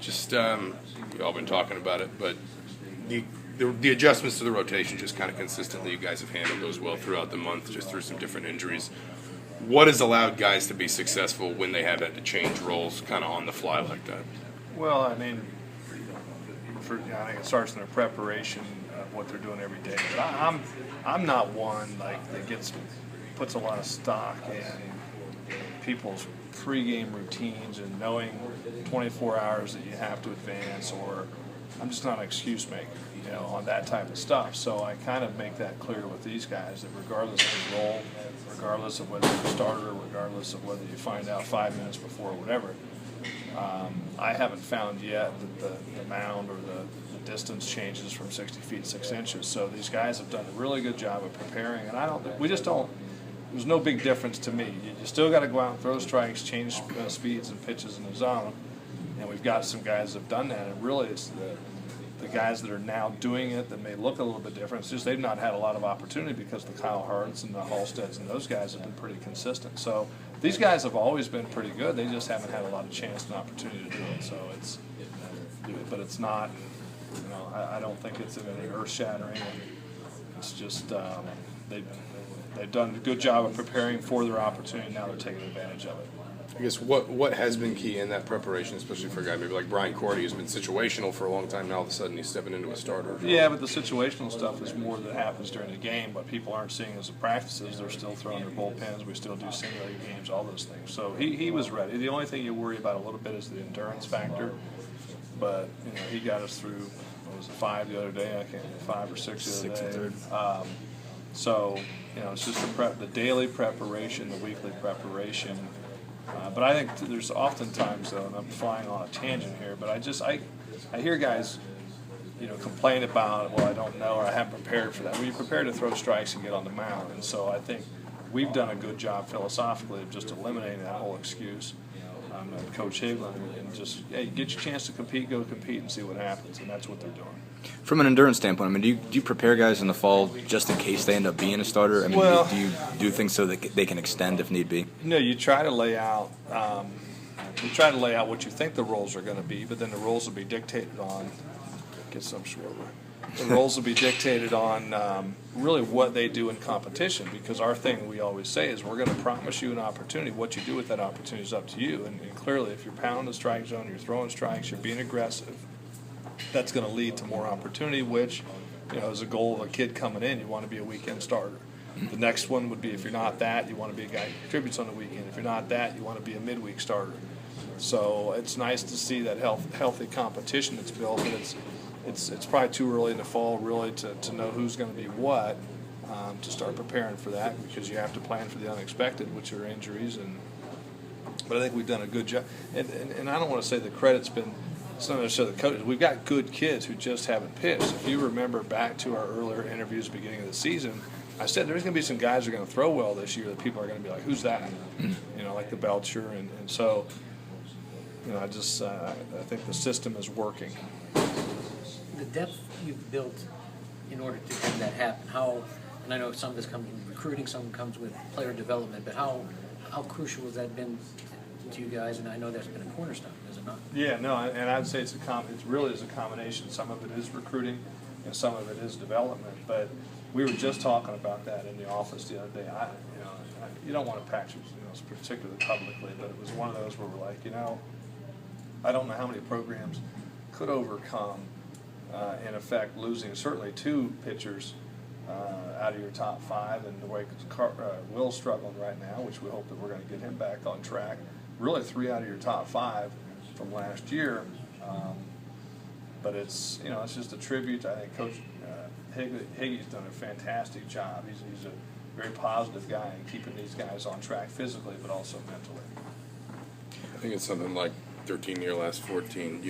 Just you all been talking about it, but the adjustments to the rotation, just kind of consistently, you guys have handled those well throughout the month, just through some different injuries. What has allowed guys to be successful when they have had to change roles kind of on the fly like that? Well, I mean, I think it starts in the preparation of what they're doing every day. But I'm not one like that puts a lot of stock in people's pregame routines and knowing 24 hours that you have to advance, or I'm just not an excuse maker, on that type of stuff. So I kind of make that clear with these guys that regardless of the role, regardless of whether you're a starter, regardless of whether you find out 5 minutes before or whatever, I haven't found yet that the mound or the distance changes from 60 feet to 6 inches. So these guys have done a really good job of preparing, and there's no big difference to me. You still got to go out and throw strikes, change speeds and pitches in the zone, and we've got some guys that have done that, and really it's the guys that are now doing it that may look a little bit different. It's just they've not had a lot of opportunity because the Kyle Harts and the Halsteads and those guys have been pretty consistent. So these guys have always been pretty good. They just haven't had a lot of chance and opportunity to do it. So but it's not, I don't think it's anything earth-shattering. It's just they've done a good job of preparing for their opportunity. Now they're taking advantage of it. I guess what has been key in that preparation, especially for a guy maybe like Brian Cordy, who's been situational for a long time. Now all of a sudden he's stepping into a starter. Yeah, but the situational stuff is more that happens during the game. What people aren't seeing as the practices, they're still throwing their bullpens. We still do simulated games, all those things. So he was ready. The only thing you worry about a little bit is the endurance factor. But he got us through. What was it, 5 the other day? I can't remember, 5 or 6 the other day. So it's just the daily preparation, the weekly preparation. But I think there's oftentimes, though, and I'm flying on a tangent here, but I hear guys, complain about, well, I don't know, or I haven't prepared for that. Well, you're prepared to throw strikes and get on the mound, and so I think we've done a good job philosophically of just eliminating that whole excuse. Coach Higland, and just, hey, get your chance to compete, go compete and see what happens, and that's what they're doing. From an endurance standpoint, do you prepare guys in the fall just in case they end up being a starter? Do you do things so that they can extend if need be? No, you try to lay out what you think the roles are going to be, but then the roles will be dictated on. Get some shorter. The roles will be dictated on really what they do in competition, because our thing we always say is we're going to promise you an opportunity. What you do with that opportunity is up to you. And clearly, if you're pounding the strike zone, you're throwing strikes, you're being aggressive, that's going to lead to more opportunity, which is a goal of a kid coming in. You want to be a weekend starter. The next one would be, if you're not that, you want to be a guy who contributes on the weekend. If you're not that, you want to be a midweek starter. So it's nice to see that healthy competition that's built, but it's probably too early in the fall really to know who's going to be what, to start preparing for that, because you have to plan for the unexpected, which are injuries. But I think we've done a good job. And I don't want to say the credit's been it's not necessarily the coaches. We've got good kids who just haven't pitched. If you remember back to our earlier interviews at the beginning of the season, I said there's going to be some guys who are going to throw well this year that people are going to be like, who's that? Like the Belcher. And so, I think the system is working. The depth you've built in order to have that happen, and I know some of this comes with recruiting, some comes with player development, but how crucial has that been to you guys? And I know that's been a cornerstone, is it not? Yeah, no, and I'd say it really is a combination. Some of it is recruiting, and some of it is development. But we were just talking about that in the office the other day. You don't want to patch it, particularly publicly, but it was one of those where we're like, I don't know how many programs could overcome, in effect, losing certainly 2 pitchers out of your top 5, and the way Will's struggling right now, which we hope that we're going to get him back on track. Really 3 out of your top 5 from last year, but it's just a tribute. I think Coach Higgy's done a fantastic job. He's a very positive guy in keeping these guys on track physically, but also mentally. I think it's something like 13 year last 14.